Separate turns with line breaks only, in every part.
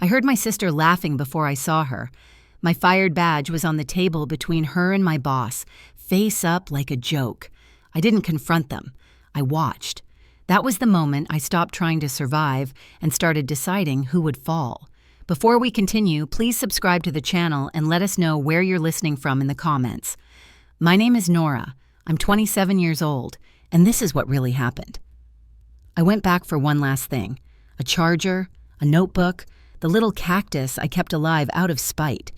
I heard my sister laughing before I saw her. My fired badge was on the table between her and my boss, face up like a joke. I didn't confront them. I watched. That was the moment I stopped trying to survive and started deciding who would fall. Before we continue, please subscribe to the channel and let us know where you're listening from in the comments. My name is Nora. I'm 27 years old, and this is what really happened. I went back for one last thing: a charger, a notebook, the little cactus I kept alive out of spite.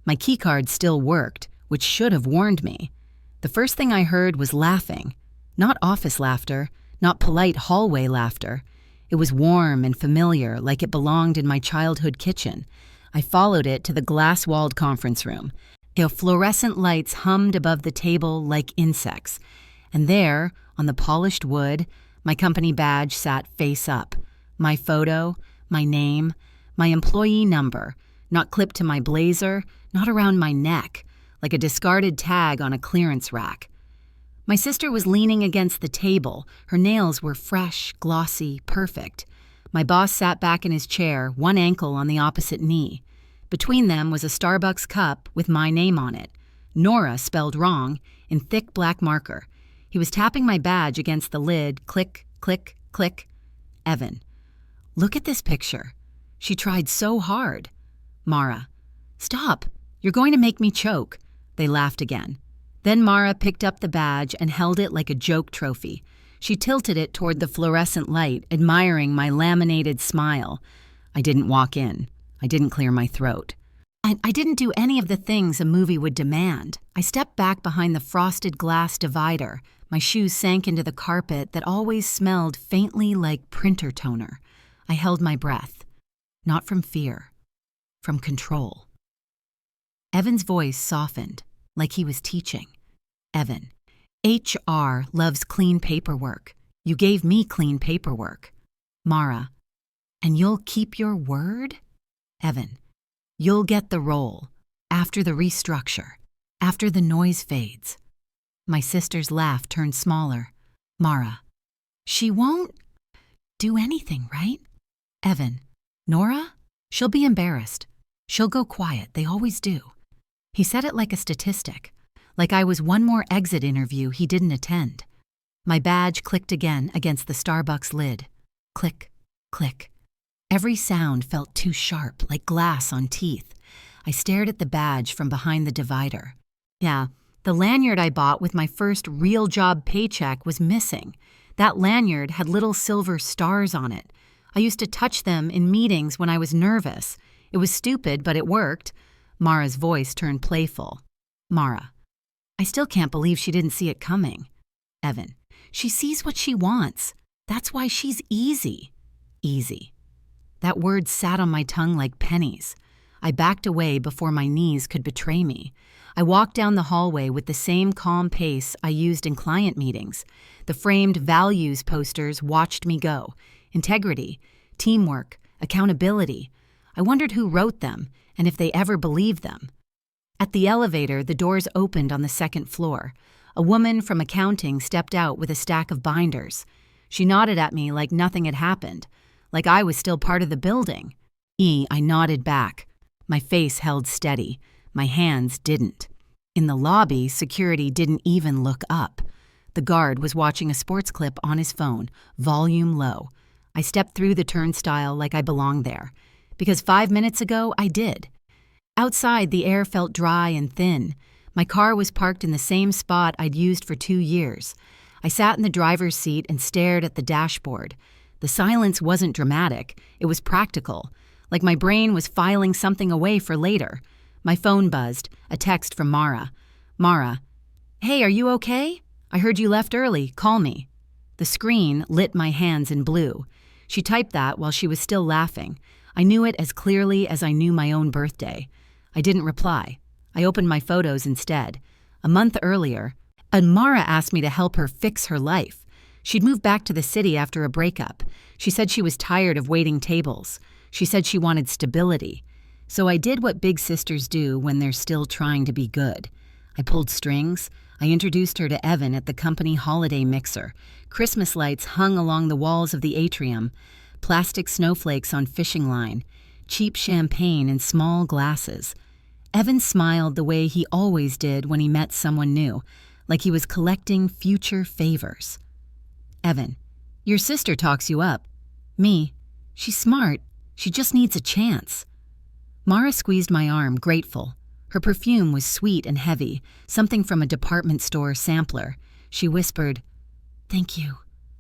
My keycard still worked, which should have warned me. The first thing I heard was laughing. Not office laughter, not polite hallway laughter. It was warm and familiar, like it belonged in my childhood kitchen. I followed it to the glass-walled conference room. The fluorescent lights hummed above the table like insects. And there, on the polished wood, my company badge sat face up. My photo, my name, my employee number, not clipped to my blazer, not around my neck, like a discarded tag on a clearance rack. My sister was leaning against the table. Her nails were fresh, glossy, perfect. My boss sat back in his chair, one ankle on the opposite knee. Between them was a Starbucks cup with my name on it. Nora spelled wrong, in thick black marker. He was tapping my badge against the lid, click, click, click. Evan. Look at this picture. She tried so hard. Mara. Stop. You're going to make me choke. They laughed again. Then Mara picked up the badge and held it like a joke trophy. She tilted it toward the fluorescent light, admiring my laminated smile. I didn't walk in. I didn't clear my throat. I didn't do any of the things a movie would demand. I stepped back behind the frosted glass divider. My shoes sank into the carpet that always smelled faintly like printer toner. I held my breath. Not from fear. From control. Evan's voice softened, like he was teaching. Evan, HR loves clean paperwork. You gave me clean paperwork. Mara, and you'll keep your word? Evan, you'll get the role, after the restructure, after the noise fades. My sister's laugh turned smaller. Mara, she won't do anything, right? Evan, Nora, she'll be embarrassed. She'll go quiet, they always do. He said it like a statistic, like I was one more exit interview he didn't attend. My badge clicked again against the Starbucks lid. Click, click. Every sound felt too sharp, like glass on teeth. I stared at the badge from behind the divider. Yeah, the lanyard I bought with my first real job paycheck was missing. That lanyard had little silver stars on it. I used to touch them in meetings when I was nervous. It was stupid, but it worked. Mara's voice turned playful. Mara, I still can't believe she didn't see it coming. Evan, she sees what she wants. That's why she's easy. Easy. That word sat on my tongue like pennies. I backed away before my knees could betray me. I walked down the hallway with the same calm pace I used in client meetings. The framed values posters watched me go. Integrity, teamwork, accountability. I wondered who wrote them and if they ever believed them. At the elevator, the doors opened on the second floor. A woman from accounting stepped out with a stack of binders. She nodded at me like nothing had happened, like I was still part of the building. I nodded back. My face held steady. My hands didn't. In the lobby, security didn't even look up. The guard was watching a sports clip on his phone, volume low. I stepped through the turnstile like I belonged there, because 5 minutes ago I did. Outside, the air felt dry and thin. My car was parked in the same spot I'd used for 2 years. I sat in the driver's seat and stared at the dashboard. The silence wasn't dramatic. It was practical, like my brain was filing something away for later. My phone buzzed, a text from Mara. Mara, hey, are you okay? I heard you left early. Call me. The screen lit my hands in blue. She typed that while she was still laughing. I knew it as clearly as I knew my own birthday. I didn't reply. I opened my photos instead. A month earlier, Mara asked me to help her fix her life. She'd moved back to the city after a breakup. She said she was tired of waiting tables. She said she wanted stability. So I did what big sisters do when they're still trying to be good. I pulled strings. I introduced her to Evan at the company holiday mixer. Christmas lights hung along the walls of the atrium. Plastic snowflakes on fishing line. cheap champagne in small glasses. Evan smiled the way he always did when he met someone new, like he was collecting future favors. Evan, your sister talks you up. Me, she's smart. She just needs a chance. Mara squeezed my arm, grateful. Her perfume was sweet and heavy, something from a department store sampler. She whispered, "Thank you,"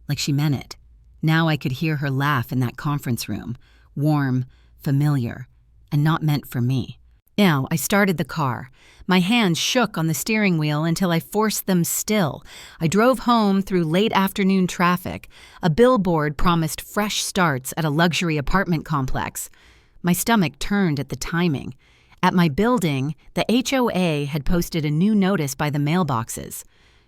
like she meant it. Now I could hear her laugh in that conference room, warm, familiar, and not meant for me. Now I started the car. My hands shook on the steering wheel until I forced them still. I drove home through late afternoon traffic. A billboard promised fresh starts at a luxury apartment complex. My stomach turned at the timing. At my building, the HOA had posted a new notice by the mailboxes.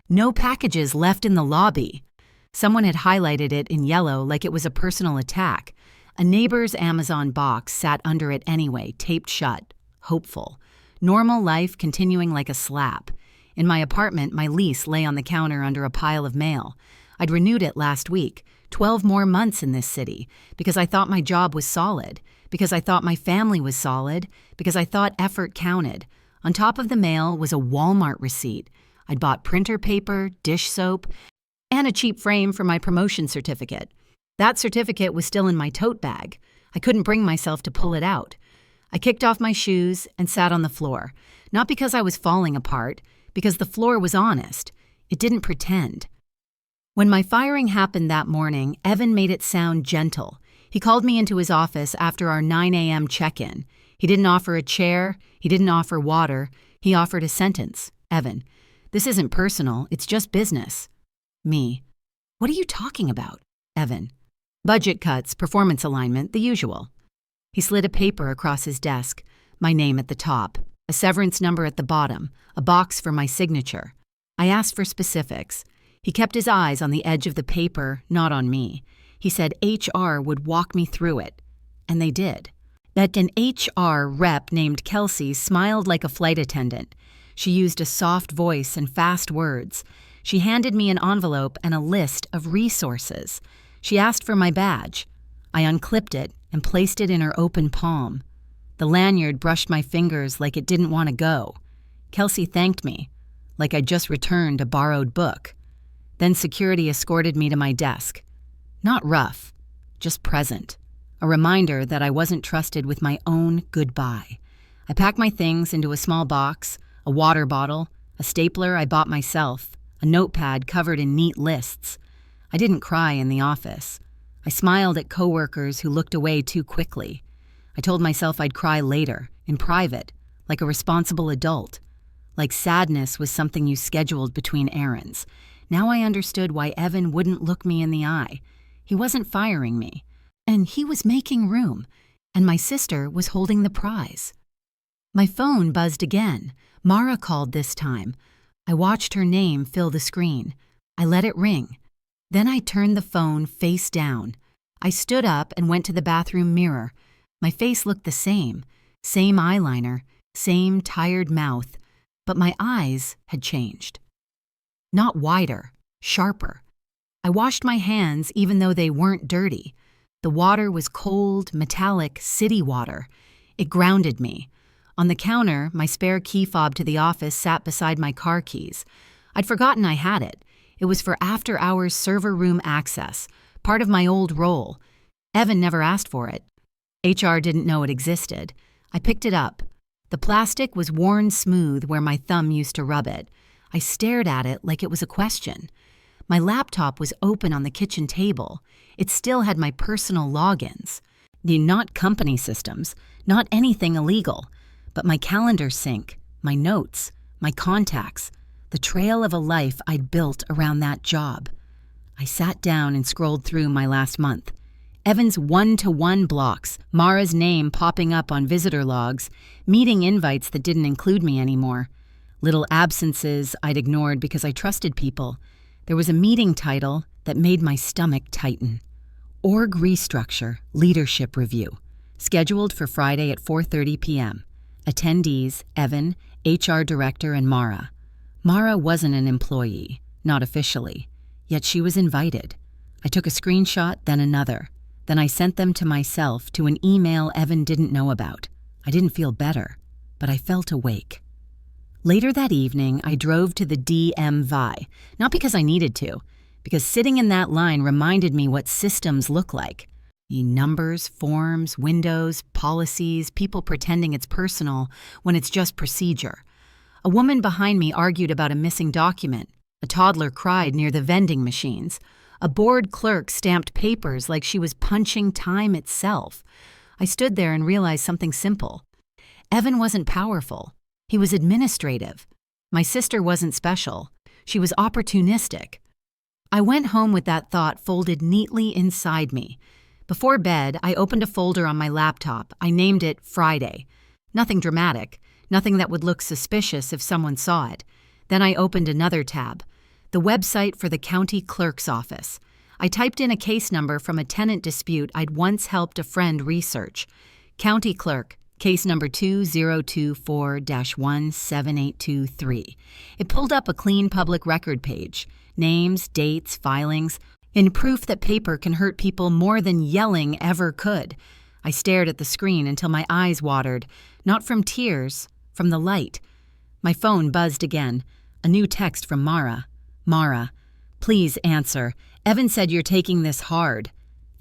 No packages left in the lobby. Someone had highlighted it in yellow like it was a personal attack. A neighbor's Amazon box sat under it anyway, taped shut, hopeful. Normal life continuing like a slap. In my apartment, my lease lay on the counter under a pile of mail. I'd renewed it last week, 12 more months in this city, because I thought my job was solid, because I thought my family was solid, because I thought effort counted. On top of the mail was a Walmart receipt. I'd bought printer paper, dish soap, and a cheap frame for my promotion certificate. That certificate was still in my tote bag. I couldn't bring myself to pull it out. I kicked off my shoes and sat on the floor, not because I was falling apart, because the floor was honest. It didn't pretend. When my firing happened that morning, Evan made it sound gentle. He called me into his office after our 9 a.m. check-in. He didn't offer a chair. He didn't offer water. He offered a sentence. Evan, this isn't personal. It's just business. Me. What are you talking about? Evan. Budget cuts, performance alignment, the usual. He slid a paper across his desk, my name at the top, a severance number at the bottom, a box for my signature. I asked for specifics. He kept his eyes on the edge of the paper, not on me. He said HR would walk me through it. And they did. That an HR rep named Kelsey smiled like a flight attendant. She used a soft voice and fast words. She handed me an envelope and a list of resources. She asked for my badge. I unclipped it and placed it in her open palm. The lanyard brushed my fingers like it didn't want to go. Kelsey thanked me, like I'd just returned a borrowed book. Then security escorted me to my desk. Not rough, just present. A reminder that I wasn't trusted with my own goodbye. I packed my things into a small box, a water bottle, a stapler I bought myself, a notepad covered in neat lists. I didn't cry in the office. I smiled at coworkers who looked away too quickly. I told myself I'd cry later, in private, like a responsible adult. Like sadness was something you scheduled between errands. Now I understood why Evan wouldn't look me in the eye. He wasn't firing me. And he was making room. And my sister was holding the prize. My phone buzzed again. Mara called this time. I watched her name fill the screen. I let it ring. Then I turned the phone face down. I stood up and went to the bathroom mirror. My face looked the same eyeliner, same tired mouth, but my eyes had changed. Not wider, sharper. I washed my hands even though they weren't dirty. The water was cold, metallic, city water. It grounded me. On the counter, my spare key fob to the office sat beside my car keys. I'd forgotten I had it. It was for after-hours server room access, part of my old role. Evan never asked for it. HR didn't know it existed. I picked it up. The plastic was worn smooth where my thumb used to rub it. I stared at it like it was a question. My laptop was open on the kitchen table. It still had my personal logins. Not company systems, not anything illegal, but my calendar sync, my notes, my contacts, the trail of a life I'd built around that job. I sat down and scrolled through my last month. Evan's one-to-one blocks, Mara's name popping up on visitor logs, meeting invites that didn't include me anymore, little absences I'd ignored because I trusted people. There was a meeting title that made my stomach tighten. Org Restructure Leadership Review, scheduled for Friday at 4:30 p.m. Attendees, Evan, HR Director, and Mara. Mara wasn't an employee, not officially, yet she was invited. I took a screenshot, then another. Then I sent them to myself to an email Evan didn't know about. I didn't feel better, but I felt awake. Later that evening, I drove to the DMV, not because I needed to, because sitting in that line reminded me what systems look like. Numbers, forms, windows, policies, people pretending it's personal when it's just procedure. A woman behind me argued about a missing document. A toddler cried near the vending machines. A bored clerk stamped papers like she was punching time itself. I stood there and realized something simple. Evan wasn't powerful. He was administrative. My sister wasn't special. She was opportunistic. I went home with that thought folded neatly inside me. Before bed, I opened a folder on my laptop. I named it Friday. Nothing dramatic, nothing that would look suspicious if someone saw it. Then I opened another tab, the website for the county clerk's office. I typed in a case number from a tenant dispute I'd once helped a friend research. County clerk, case number 2024-17823. It pulled up a clean public record page. Names, dates, filings, in proof that paper can hurt people more than yelling ever could. I stared at the screen until my eyes watered, not from tears, from the light. My phone buzzed again. A new text from Mara. Mara, please answer. Evan said you're taking this hard.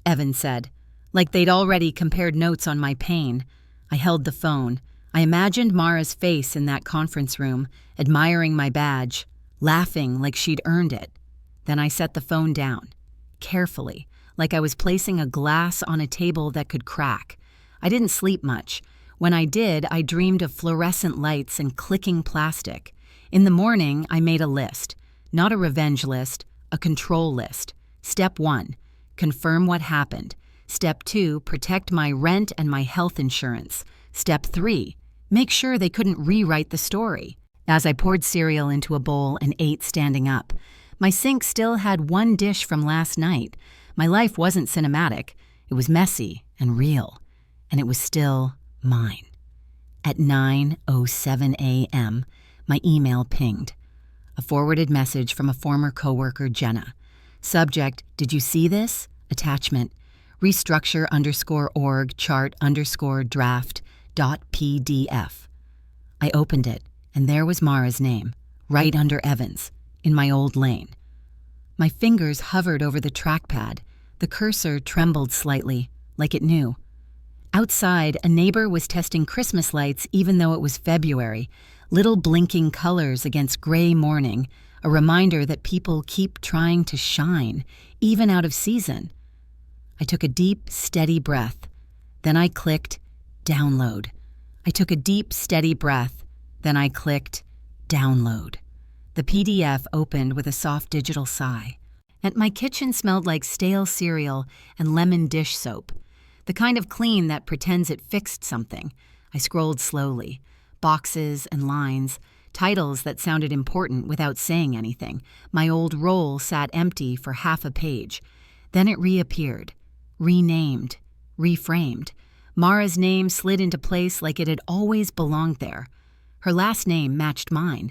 Evan said, like they'd already compared notes on my pain. I held the phone. I imagined Mara's face in that conference room, admiring my badge, laughing like she'd earned it. Then I set the phone down. Carefully, like I was placing a glass on a table that could crack. I didn't sleep much. When I did, I dreamed of fluorescent lights and clicking plastic. In the morning, I made a list. Not a revenge list, a control list. Step 1, confirm what happened. Step 2, protect my rent and my health insurance. Step 3, make sure they couldn't rewrite the story. As I poured cereal into a bowl and ate standing up, my sink still had one dish from last night. My life wasn't cinematic. It was messy and real. And it was still mine. At 9:07 a.m., my email pinged. A forwarded message from a former coworker, Jenna. Subject, did you see this? Attachment, restructure_org chart_draft.pdf. I opened it, and there was Mara's name, right under Evan's, in my old lane. My fingers hovered over the trackpad. The cursor trembled slightly, like it knew. Outside, a neighbor was testing Christmas lights even though it was February, little blinking colors against gray morning, a reminder that people keep trying to shine, even out of season. I took a deep, steady breath. Then I clicked download. I took a deep, steady breath. Then I clicked download. The PDF opened with a soft digital sigh. And my kitchen smelled like stale cereal and lemon dish soap, the kind of clean that pretends it fixed something. I scrolled slowly. Boxes and lines, titles that sounded important without saying anything. My old roll sat empty for half a page. Then it reappeared, renamed, reframed. Mara's name slid into place like it had always belonged there. Her last name matched mine.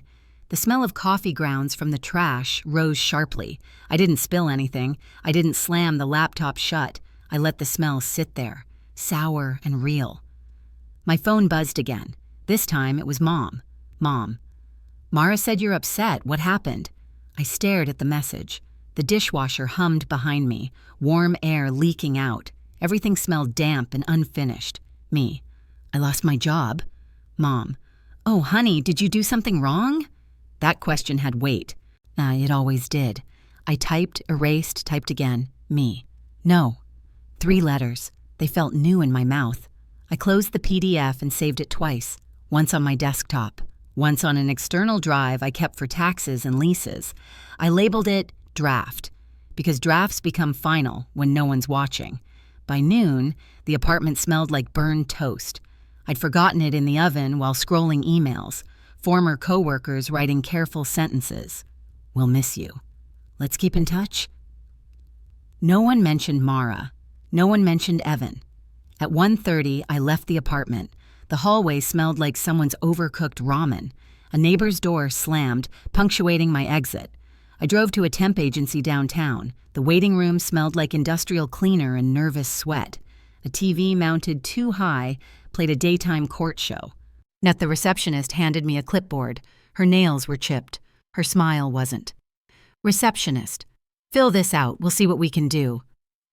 The smell of coffee grounds from the trash rose sharply. I didn't spill anything. I didn't slam the laptop shut. I let the smell sit there, sour and real. My phone buzzed again. This time it was Mom. Mom. Mara said you're upset. What happened? I stared at the message. The dishwasher hummed behind me, warm air leaking out. Everything smelled damp and unfinished. Me. I lost my job. Mom. Oh, honey, did you do something wrong? That question had weight. It always did. I typed, erased, typed again. Me. No. 3 letters. They felt new in my mouth. I closed the PDF and saved it twice. Once on my desktop. Once on an external drive I kept for taxes and leases. I labeled it draft, because drafts become final when no one's watching. By noon, the apartment smelled like burned toast. I'd forgotten it in the oven while scrolling emails. Former coworkers writing careful sentences. We'll miss you. Let's keep in touch. No one mentioned Mara. No one mentioned Evan. At 1:30, I left the apartment. The hallway smelled like someone's overcooked ramen. A neighbor's door slammed, punctuating my exit. I drove to a temp agency downtown. The waiting room smelled like industrial cleaner and nervous sweat. A TV mounted too high played a daytime court show. The receptionist handed me a clipboard. Her nails were chipped. Her smile wasn't. Receptionist, fill this out. We'll see what we can do.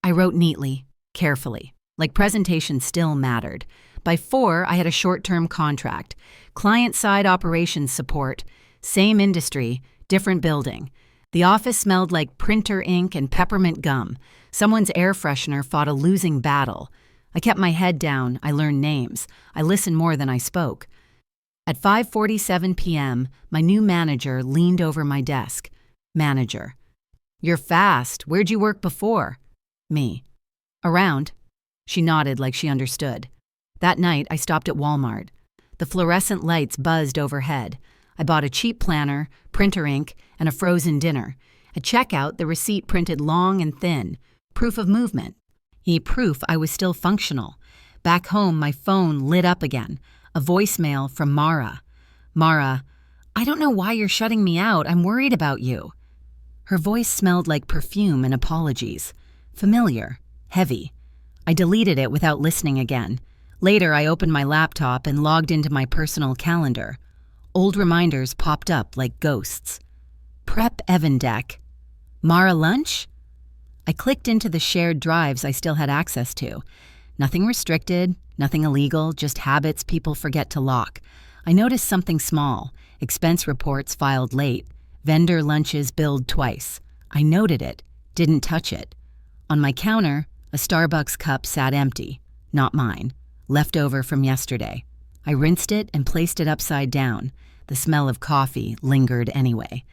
I wrote neatly, carefully, like presentation still mattered. By 4, I had a short-term contract. Client-side operations support. Same industry, different building. The office smelled like printer ink and peppermint gum. Someone's air freshener fought a losing battle. I kept my head down. I learned names. I listened more than I spoke. At 5:47 p.m., my new manager leaned over my desk. Manager. You're fast. Where'd you work before? Me. Around. She nodded like she understood. That night, I stopped at Walmart. The fluorescent lights buzzed overhead. I bought a cheap planner, printer ink, and a frozen dinner. At checkout, the receipt printed long and thin. Proof of movement. Proof I was still functional. Back home, my phone lit up again. A voicemail from Mara. Mara, I don't know why you're shutting me out. I'm worried about you. Her voice smelled like perfume and apologies. Familiar. Heavy. I deleted it without listening again. Later, I opened my laptop and logged into my personal calendar. Old reminders popped up like ghosts. Prep Evan deck. Mara lunch? I clicked into the shared drives I still had access to. Nothing restricted, nothing illegal, just habits people forget to lock. I noticed something small. Expense reports filed late. Vendor lunches billed twice. I noted it, didn't touch it. On my counter, a Starbucks cup sat empty. Not mine. Leftover from yesterday. I rinsed it and placed it upside down. The smell of coffee lingered anyway.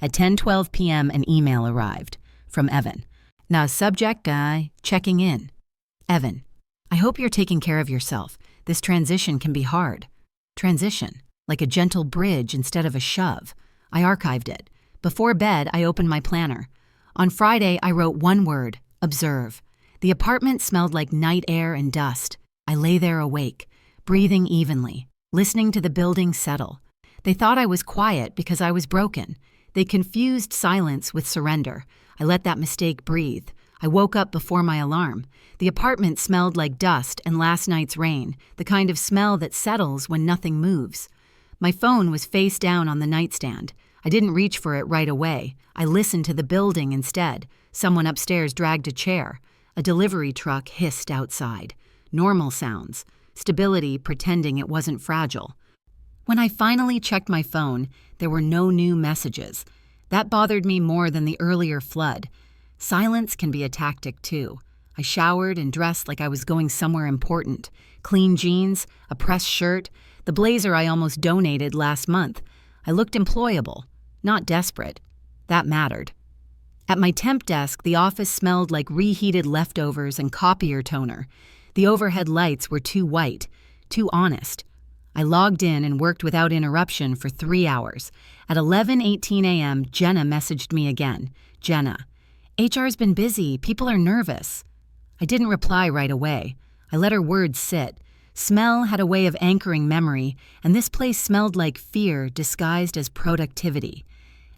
At 10:12 p.m., an email arrived. From Evan. Now, subject guy, checking in. Evan, I hope you're taking care of yourself. This transition can be hard. Transition, like a gentle bridge instead of a shove. I archived it. Before bed, I opened my planner. On Friday, I wrote one word, observe. The apartment smelled like night air and dust. I lay there awake, breathing evenly, listening to the building settle. They thought I was quiet because I was broken. They confused silence with surrender. I let that mistake breathe. I woke up before my alarm. The apartment smelled like dust and last night's rain, the kind of smell that settles when nothing moves. My phone was face down on the nightstand. I didn't reach for it right away. I listened to the building instead. Someone upstairs dragged a chair. A delivery truck hissed outside. Normal sounds. Stability pretending it wasn't fragile. When I finally checked my phone, there were no new messages. That bothered me more than the earlier flood. Silence can be a tactic too. I showered and dressed like I was going somewhere important. Clean jeans, a pressed shirt, the blazer I almost donated last month. I looked employable, not desperate. That mattered. At my temp desk, the office smelled like reheated leftovers and copier toner. The overhead lights were too white, too honest. I logged in and worked without interruption for 3 hours. At 11:18 a.m., Jenna messaged me again. Jenna, HR's been busy. People are nervous. I didn't reply right away. I let her words sit. Smell had a way of anchoring memory, and this place smelled like fear disguised as productivity.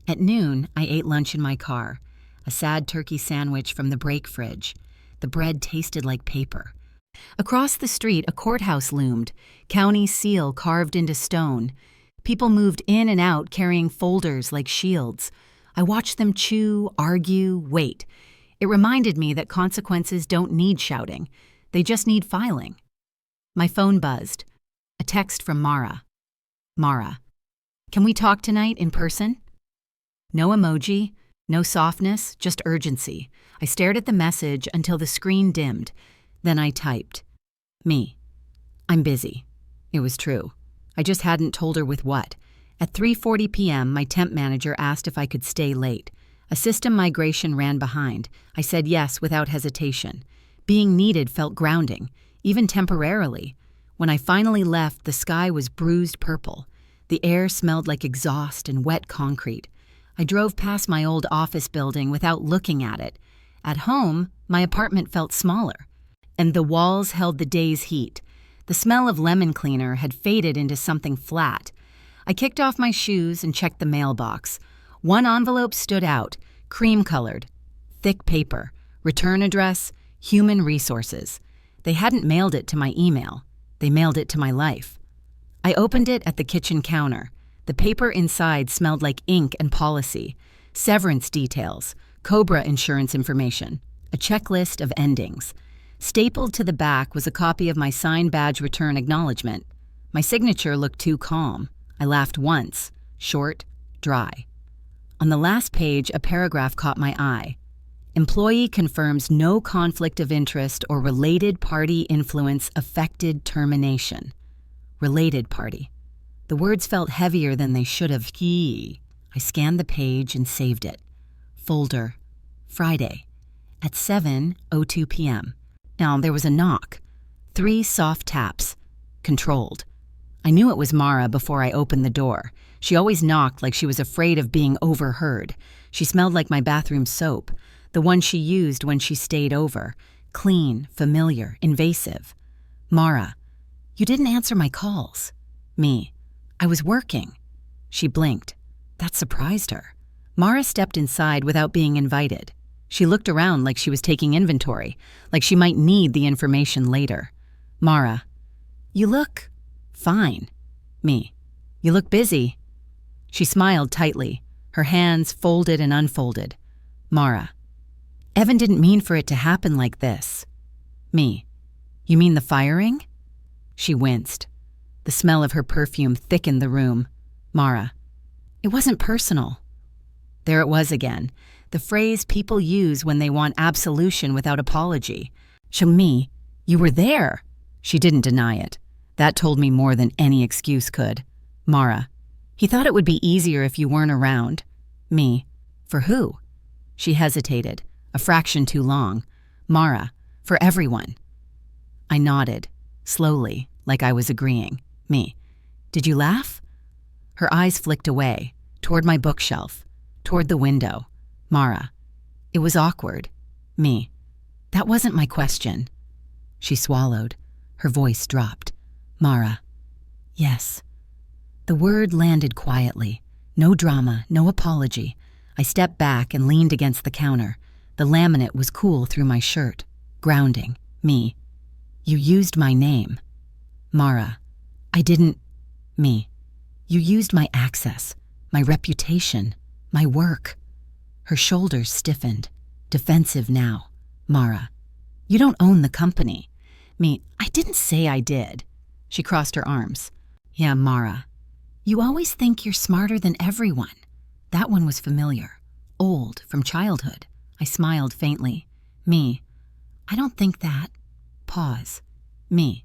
At noon, I ate lunch in my car. A sad turkey sandwich from the break fridge. The bread tasted like paper. Across the street, a courthouse loomed, county seal carved into stone. People moved in and out carrying folders like shields. I watched them chew, argue, wait. It reminded me that consequences don't need shouting. They just need filing. My phone buzzed. A text from Mara. Mara, can we talk tonight in person? No emoji, no softness, just urgency. I stared at the message until the screen dimmed. Then I typed. Me. I'm busy. It was true. I just hadn't told her with what. At 3:40 p.m., my temp manager asked if I could stay late. A system migration ran behind. I said yes without hesitation. Being needed felt grounding, even temporarily. When I finally left, the sky was bruised purple. The air smelled like exhaust and wet concrete. I drove past my old office building without looking at it. At home, my apartment felt smaller, and the walls held the day's heat. The smell of lemon cleaner had faded into something flat. I kicked off my shoes and checked the mailbox. One envelope stood out, cream-colored, thick paper, return address, human resources. They hadn't mailed it to my email. They mailed it to my life. I opened it at the kitchen counter. The paper inside smelled like ink and policy, severance details, COBRA insurance information, a checklist of endings. Stapled to the back was a copy of my signed badge return acknowledgement. My signature looked too calm. I laughed once, short, dry. On the last page, a paragraph caught my eye. Employee confirms no conflict of interest or related party influence affected termination. Related party. The words felt heavier than they should have. I scanned the page and saved it. Folder. Friday. At 7:02 p.m. Now, there was a knock. 3 soft taps. Controlled. I knew it was Mara before I opened the door. She always knocked like she was afraid of being overheard. She smelled like my bathroom soap, the one she used when she stayed over. Clean, familiar, invasive. Mara. You didn't answer my calls. Me. I was working. She blinked. That surprised her. Mara stepped inside without being invited. She looked around like she was taking inventory, like she might need the information later. Mara. You look fine. Me. You look busy. She smiled tightly, her hands folded and unfolded. Mara. Evan didn't mean for it to happen like this. Me. You mean the firing? She winced. The smell of her perfume thickened the room. Mara. It wasn't personal. There it was again, the phrase people use when they want absolution without apology. Me. You were there. She didn't deny it. That told me more than any excuse could. Mara. He thought it would be easier if you weren't around. Me. For who? She hesitated, a fraction too long. Mara. For everyone. I nodded, slowly, like I was agreeing. Me. Did you laugh? Her eyes flicked away, toward my bookshelf, toward the window. Mara. It was awkward. Me. That wasn't my question. She swallowed. Her voice dropped. Mara. Yes. The word landed quietly. No drama, no apology. I stepped back and leaned against the counter. The laminate was cool through my shirt. Grounding. Me. You used my name. Mara. I didn't. Me. You used my access, my reputation, my work. Her shoulders stiffened. Defensive now. Mara. You don't own the company. Me. I didn't say I did. She crossed her arms. Yeah, Mara. You always think you're smarter than everyone. That one was familiar. Old, from childhood. I smiled faintly. Me. I don't think that. Pause. Me.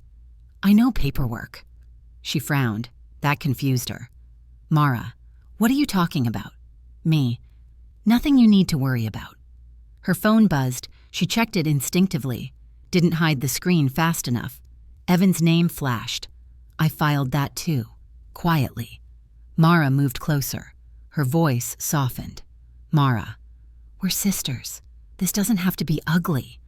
I know paperwork. She frowned. That confused her. Mara. What are you talking about? Me. Nothing you need to worry about. Her phone buzzed. She checked it instinctively. Didn't hide the screen fast enough. Evan's name flashed. I filed that too. Quietly. Mara moved closer. Her voice softened. Mara. We're sisters. This doesn't have to be ugly.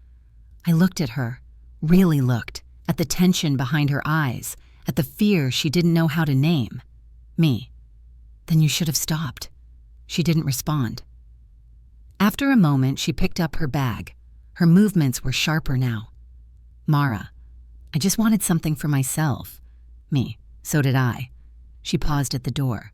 I looked at her, really looked, at the tension behind her eyes, at the fear she didn't know how to name. Me. Then you should have stopped. She didn't respond. After a moment, she picked up her bag. Her movements were sharper now. Mara. I just wanted something for myself. Me. So did I. She paused at the door.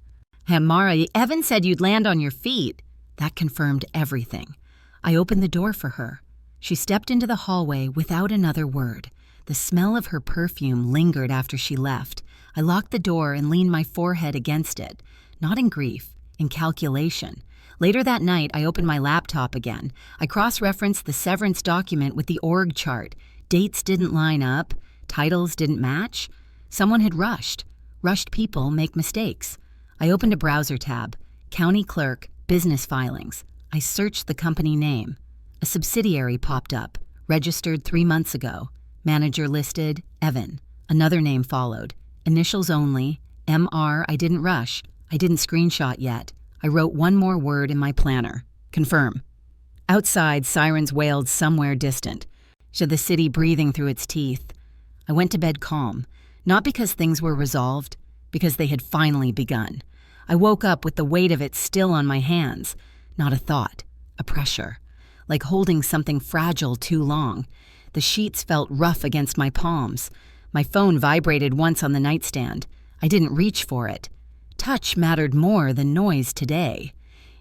Hey, Mara, Evan said you'd land on your feet. That confirmed everything. I opened the door for her. She stepped into the hallway without another word. The smell of her perfume lingered after she left. I locked the door and leaned my forehead against it, not in grief, in calculation. Later that night, I opened my laptop again. I cross-referenced the severance document with the org chart. Dates didn't line up. Titles didn't match. Someone had rushed. Rushed people make mistakes. I opened a browser tab. County clerk, business filings. I searched the company name. A subsidiary popped up, registered 3 months ago. Manager listed, Evan. Another name followed. Initials only, MR. I didn't rush. I didn't screenshot yet. I wrote one more word in my planner. Confirm. Outside, sirens wailed somewhere distant. To the city breathing through its teeth. I went to bed calm, not because things were resolved, because they had finally begun. I woke up with the weight of it still on my hands. Not a thought, a pressure. Like holding something fragile too long. The sheets felt rough against my palms. My phone vibrated once on the nightstand. I didn't reach for it. Touch mattered more than noise today.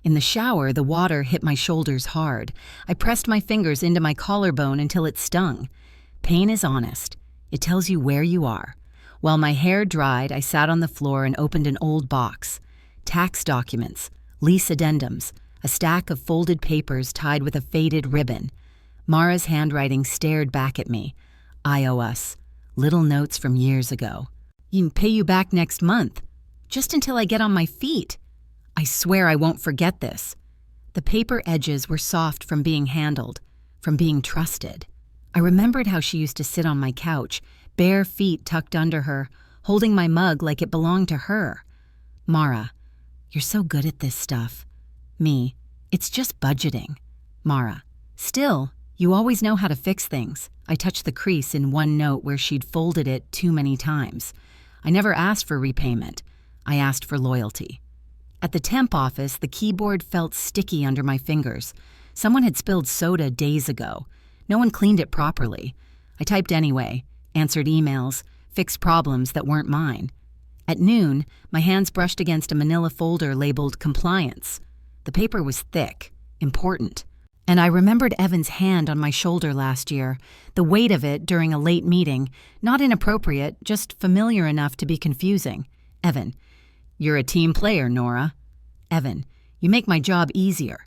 In the shower, the water hit my shoulders hard. I pressed my fingers into my collarbone until it stung. Pain is honest. It tells you where you are. While my hair dried, I sat on the floor and opened an old box. Tax documents, lease addendums, a stack of folded papers tied with a faded ribbon. Mara's handwriting stared back at me. I owe us. Little notes from years ago. You can pay you back next month. Just until I get on my feet. I swear I won't forget this. The paper edges were soft from being handled, from being trusted. I remembered how she used to sit on my couch, bare feet tucked under her, holding my mug like it belonged to her. Mara, you're so good at this stuff. Me, it's just budgeting. Mara, still, you always know how to fix things. I touched the crease in one note where she'd folded it too many times. I never asked for repayment. I asked for loyalty. At the temp office, the keyboard felt sticky under my fingers. Someone had spilled soda days ago. No one cleaned it properly. I typed anyway, answered emails, fixed problems that weren't mine. At noon, my hands brushed against a manila folder labeled compliance. The paper was thick, important. And I remembered Evan's hand on my shoulder last year, the weight of it during a late meeting, not inappropriate, just familiar enough to be confusing. Evan, you're a team player, Nora. Evan, you make my job easier.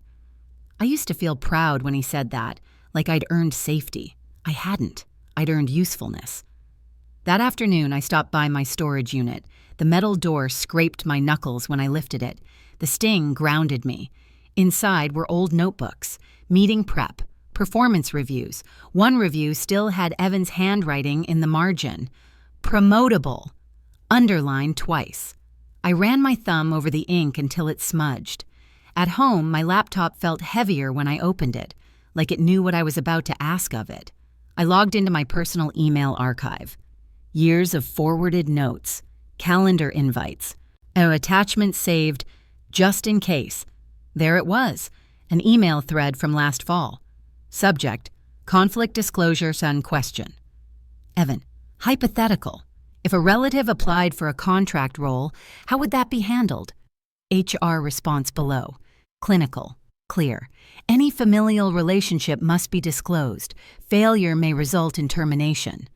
I used to feel proud when he said that, like I'd earned safety. I hadn't. I'd earned usefulness. That afternoon, I stopped by my storage unit. The metal door scraped my knuckles when I lifted it. The sting grounded me. Inside were old notebooks, meeting prep, performance reviews. One review still had Evan's handwriting in the margin. Promotable. Underlined twice. I ran my thumb over the ink until it smudged. At home, my laptop felt heavier when I opened it, like it knew what I was about to ask of it. I logged into my personal email archive. Years of forwarded notes, calendar invites, an attachment saved just in case. There it was, an email thread from last fall. Subject, conflict disclosures and question. Evan, hypothetical. If a relative applied for a contract role, how would that be handled? HR response below. Clinical. Clear. Any familial relationship must be disclosed. Failure may result in termination.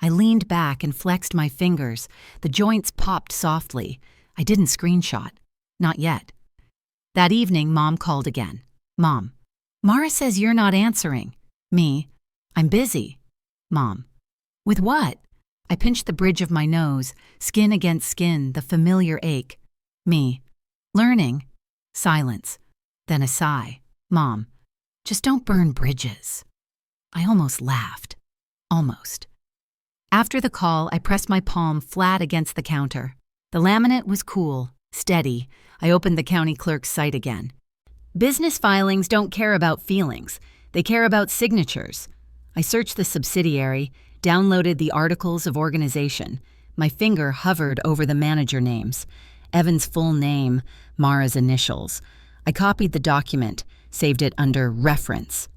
I leaned back and flexed my fingers. The joints popped softly. I didn't screenshot. Not yet. That evening, Mom called again. Mom, Mara says you're not answering. Me, I'm busy. Mom, with what? I pinched the bridge of my nose, skin against skin, the familiar ache. Me, learning. Silence. Then a sigh. Mom, just don't burn bridges. I almost laughed. Almost. After the call, I pressed my palm flat against the counter. The laminate was cool, steady. I opened the county clerk's site again. Business filings don't care about feelings. They care about signatures. I searched the subsidiary, downloaded the articles of organization. My finger hovered over the manager names. Evan's full name, Mara's initials. I copied the document, saved it under reference.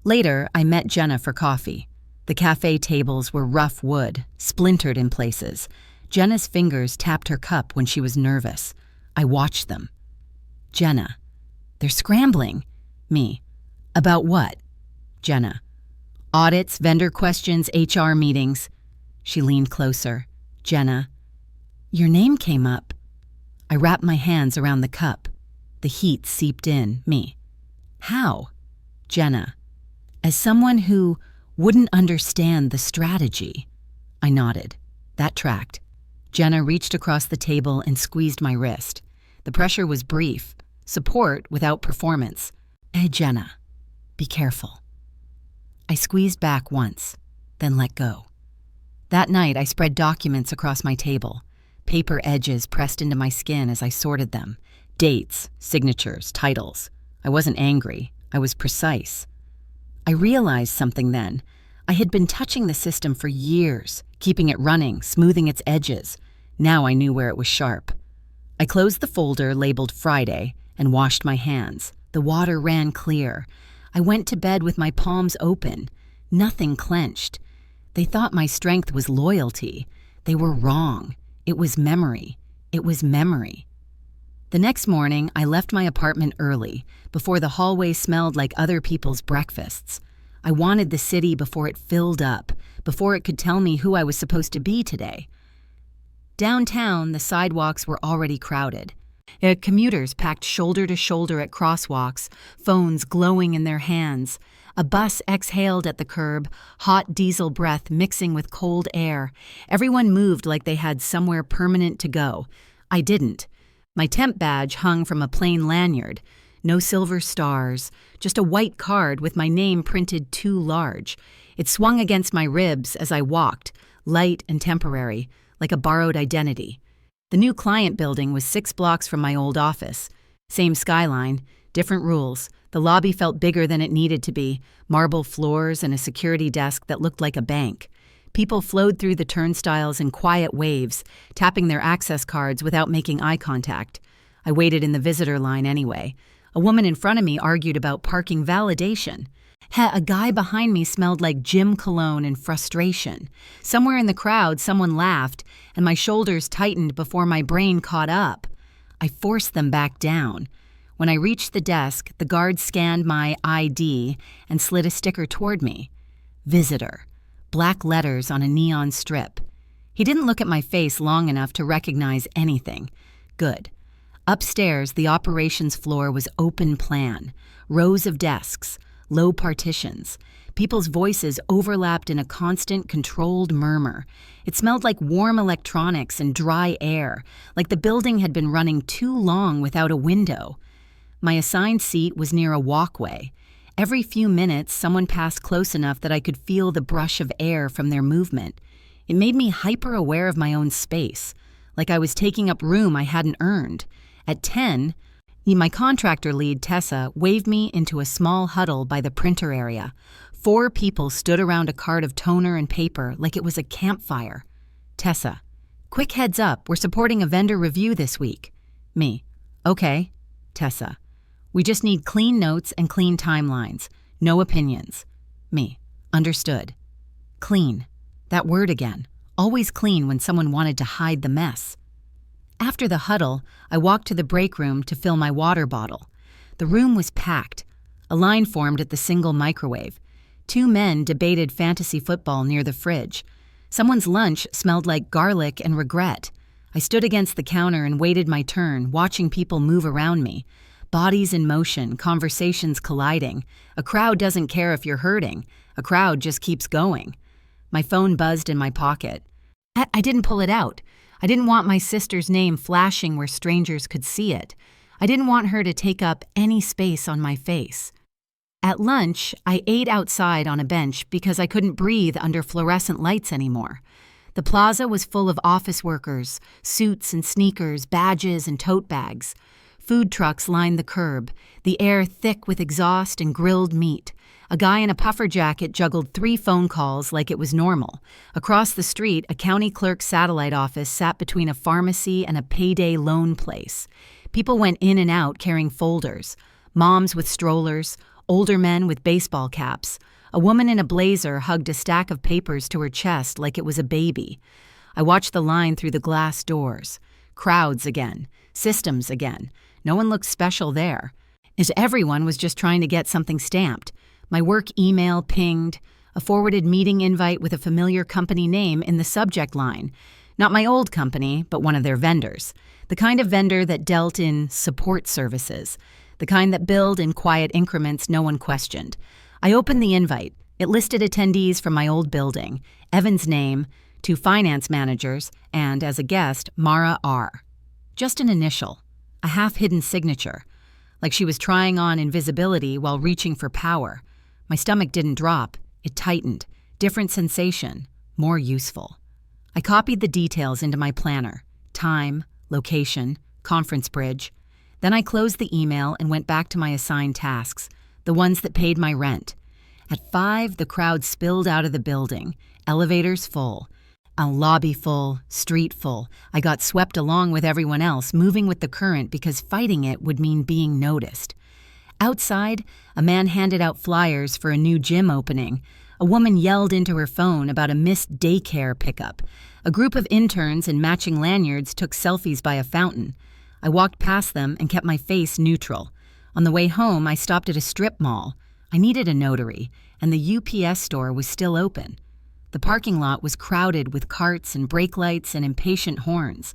Later, I met Jenna for coffee. The cafe tables were rough wood, splintered in places. Jenna's fingers tapped her cup when she was nervous. I watched them. Jenna, they're scrambling. Me, about what? Jenna, audits, vendor questions, HR meetings. She leaned closer. Jenna, your name came up. I wrapped my hands around the cup. The heat seeped in. Me, how? Jenna, as someone who wouldn't understand the strategy. I nodded. That tracked. Jenna reached across the table and squeezed my wrist. The pressure was brief. Support without performance. Hey, Jenna, be careful. I squeezed back once, then let go. That night, I spread documents across my table. Paper edges pressed into my skin as I sorted them. Dates, signatures, titles. I wasn't angry. I was precise. I realized something then. I had been touching the system for years, keeping it running, smoothing its edges. Now I knew where it was sharp. I closed the folder labeled Friday and washed my hands. The water ran clear. I went to bed with my palms open. Nothing clenched. They thought my strength was loyalty. They were wrong. It was memory. It was memory. The next morning, I left my apartment early, before the hallway smelled like other people's breakfasts. I wanted the city before it filled up, before it could tell me who I was supposed to be today. Downtown, the sidewalks were already crowded. Commuters packed shoulder to shoulder at crosswalks, phones glowing in their hands. A bus exhaled at the curb, hot diesel breath mixing with cold air. Everyone moved like they had somewhere permanent to go. I didn't. My temp badge hung from a plain lanyard. No silver stars, just a white card with my name printed too large. It swung against my ribs as I walked, light and temporary, like a borrowed identity. The new client building was 6 blocks from my old office. Same skyline, different rules. The lobby felt bigger than it needed to be, marble floors and a security desk that looked like a bank. People flowed through the turnstiles in quiet waves, tapping their access cards without making eye contact. I waited in the visitor line anyway. A woman in front of me argued about parking validation. A guy behind me smelled like gym cologne in frustration. Somewhere in the crowd, someone laughed, and my shoulders tightened before my brain caught up. I forced them back down. When I reached the desk, the guard scanned my ID and slid a sticker toward me. Visitor. Black letters on a neon strip. He didn't look at my face long enough to recognize anything. Good. Upstairs, the operations floor was open plan. Rows of desks, low partitions. People's voices overlapped in a constant, controlled murmur. It smelled like warm electronics and dry air, like the building had been running too long without a window. My assigned seat was near a walkway. Every few minutes, someone passed close enough that I could feel the brush of air from their movement. It made me hyper-aware of my own space, like I was taking up room I hadn't earned. At 10, my contractor lead, Tessa, waved me into a small huddle by the printer area. 4 people stood around a cart of toner and paper like it was a campfire. Tessa, quick heads up, we're supporting a vendor review this week. Me, okay. Tessa, we just need clean notes and clean timelines. No opinions. Me, understood. Clean. That word again. Always clean when someone wanted to hide the mess. After the huddle, I walked to the break room to fill my water bottle. The room was packed. A line formed at the single microwave. 2 men debated fantasy football near the fridge. Someone's lunch smelled like garlic and regret. I stood against the counter and waited my turn, watching people move around me. Bodies in motion, conversations colliding. A crowd doesn't care if you're hurting. A crowd just keeps going. My phone buzzed in my pocket. I didn't pull it out. I didn't want my sister's name flashing where strangers could see it. I didn't want her to take up any space on my face. At lunch, I ate outside on a bench because I couldn't breathe under fluorescent lights anymore. The plaza was full of office workers, suits and sneakers, badges and tote bags. Food trucks lined the curb, the air thick with exhaust and grilled meat. A guy in a puffer jacket juggled 3 phone calls like it was normal. Across the street, a county clerk's satellite office sat between a pharmacy and a payday loan place. People went in and out carrying folders. Moms with strollers, older men with baseball caps. A woman in a blazer hugged a stack of papers to her chest like it was a baby. I watched the line through the glass doors. Crowds again. Systems again. No one looked special there. Everyone was just trying to get something stamped. My work email pinged, a forwarded meeting invite with a familiar company name in the subject line. Not my old company, but one of their vendors. The kind of vendor that dealt in support services. The kind that billed in quiet increments no one questioned. I opened the invite. It listed attendees from my old building, Evan's name, 2 finance managers, and, as a guest, Mara R. Just an initial. A half-hidden signature, like she was trying on invisibility while reaching for power. My stomach didn't drop. It tightened. Different sensation. More useful. I copied the details into my planner. Time, location, conference bridge. Then I closed the email and went back to my assigned tasks, the ones that paid my rent. At 5, the crowd spilled out of the building, elevators full. A lobby full, street full. I got swept along with everyone else, moving with the current because fighting it would mean being noticed. Outside, a man handed out flyers for a new gym opening. A woman yelled into her phone about a missed daycare pickup. A group of interns in matching lanyards took selfies by a fountain. I walked past them and kept my face neutral. On the way home, I stopped at a strip mall. I needed a notary, and the UPS store was still open. The parking lot was crowded with carts and brake lights and impatient horns.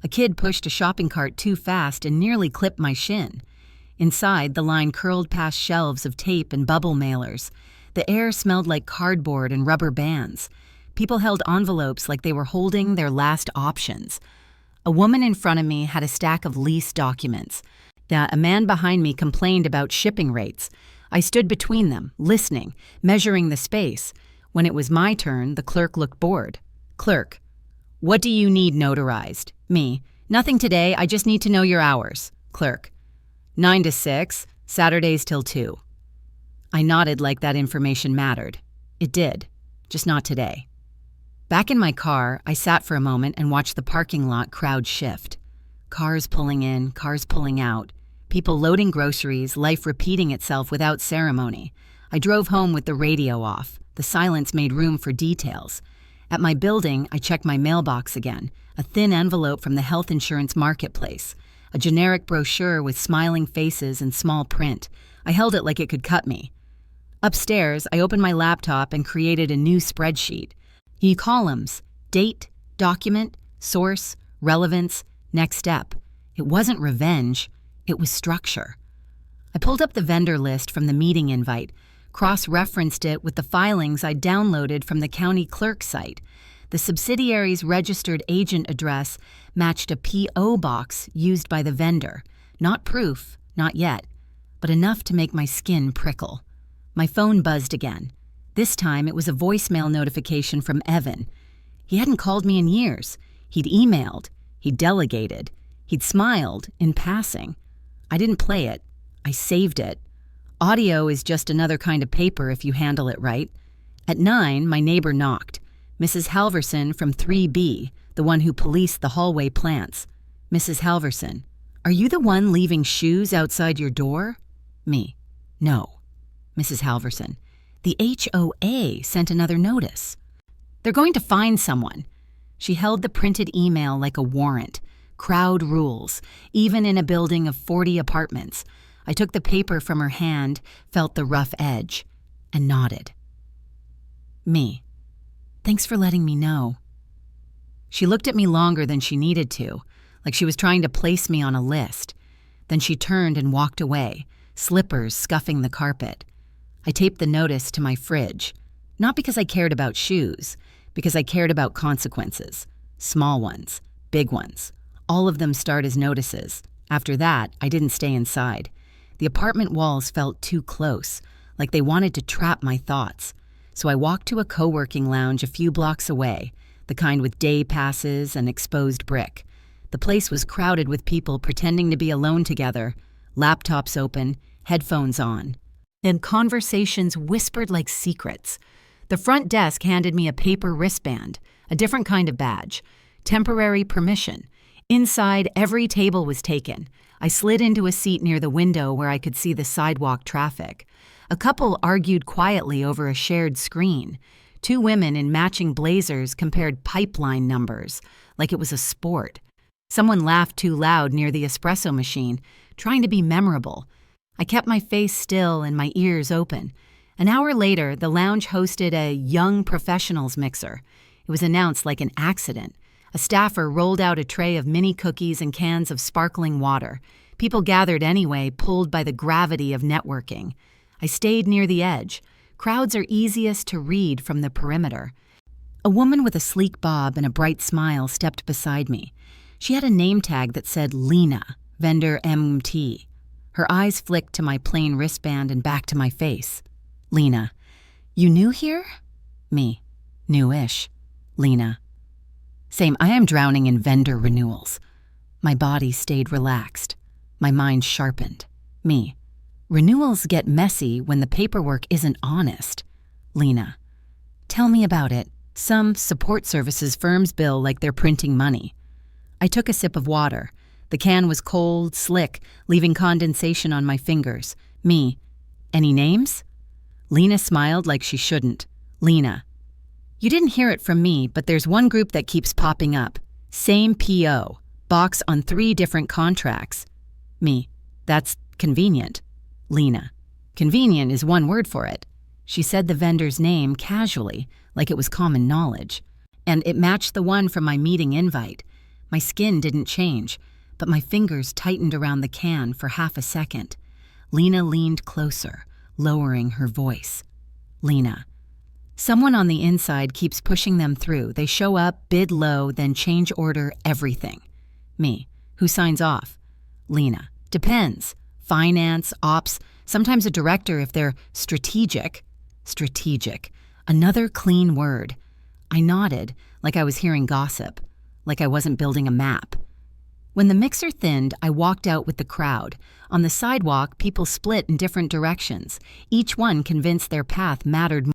A kid pushed a shopping cart too fast and nearly clipped my shin. Inside, the line curled past shelves of tape and bubble mailers. The air smelled like cardboard and rubber bands. People held envelopes like they were holding their last options. A woman in front of me had a stack of lease documents. A man behind me complained about shipping rates. I stood between them, listening, measuring the space. When it was my turn, the clerk looked bored. Clerk: "What do you need notarized?" Me: "Nothing today, I just need to know your hours." Clerk: 9 to 6, Saturdays till 2. I nodded like that information mattered. It did, just not today. Back in my car, I sat for a moment and watched the parking lot crowd shift. Cars pulling in, cars pulling out. People loading groceries, life repeating itself without ceremony. I drove home with the radio off. The silence made room for details. At my building, I checked my mailbox again, a thin envelope from the health insurance marketplace, a generic brochure with smiling faces and small print. I held it like it could cut me. Upstairs, I opened my laptop and created a new spreadsheet. Columns: date, document, source, relevance, next step. It wasn't revenge, it was structure. I pulled up the vendor list from the meeting invite, cross-referenced it with the filings I downloaded from the county clerk site. The subsidiary's registered agent address matched a P.O. box used by the vendor. Not proof, not yet, but enough to make my skin prickle. My phone buzzed again. This time it was a voicemail notification from Evan. He hadn't called me in years. He'd emailed. He'd delegated. He'd smiled in passing. I didn't play it. I saved it. Audio is just another kind of paper if you handle it right. At 9, my neighbor knocked. Mrs. Halverson from 3B, the one who policed the hallway plants. Mrs. Halverson: "Are you the one leaving shoes outside your door?" Me: "No." Mrs. Halverson: "The HOA sent another notice. They're going to find someone." She held the printed email like a warrant. Crowd rules, even in a building of 40 apartments. I took the paper from her hand, felt the rough edge, and nodded. Me: "Thanks for letting me know." She looked at me longer than she needed to, like she was trying to place me on a list. Then she turned and walked away, slippers scuffing the carpet. I taped the notice to my fridge, not because I cared about shoes, because I cared about consequences. Small ones, big ones. All of them start as notices. After that, I didn't stay inside. The apartment walls felt too close, like they wanted to trap my thoughts. So I walked to a co-working lounge a few blocks away, the kind with day passes and exposed brick. The place was crowded with people pretending to be alone together, laptops open, headphones on. Then conversations whispered like secrets. The front desk handed me a paper wristband, a different kind of badge, temporary permission. Inside, every table was taken. I slid into a seat near the window where I could see the sidewalk traffic. A couple argued quietly over a shared screen. 2 women in matching blazers compared pipeline numbers, like it was a sport. Someone laughed too loud near the espresso machine, trying to be memorable. I kept my face still and my ears open. An hour later, the lounge hosted a young professionals mixer. It was announced like an accident. A staffer rolled out a tray of mini cookies and cans of sparkling water. People gathered anyway, pulled by the gravity of networking. I stayed near the edge. Crowds are easiest to read from the perimeter. A woman with a sleek bob and a bright smile stepped beside me. She had a name tag that said Lena, vendor MT. Her eyes flicked to my plain wristband and back to my face. Lena: "You new here?" Me: "Newish." Lena: "Same, I am drowning in vendor renewals." My body stayed relaxed. My mind sharpened. Me: "Renewals get messy when the paperwork isn't honest." Lena: "Tell me about it." Some support services firms bill like they're printing money. I took a sip of water. The can was cold, slick, leaving condensation on my fingers. Me. Any names? Lena smiled like she shouldn't. Lena. You didn't hear it from me, but there's one group that keeps popping up. Same PO. Box on 3 different contracts. Me. That's convenient. Lena. Convenient is one word for it. She said the vendor's name casually, like it was common knowledge. And it matched the one from my meeting invite. My skin didn't change, but my fingers tightened around the can for half a second. Lena leaned closer, lowering her voice. Lena. Someone on the inside keeps pushing them through. They show up, bid low, then change order everything. Me. Who signs off? Lena. Depends. Finance, ops, sometimes a director if they're strategic. Strategic. Another clean word. I nodded, like I was hearing gossip, like I wasn't building a map. When the mixer thinned, I walked out with the crowd. On the sidewalk, people split in different directions, each one convinced their path mattered more.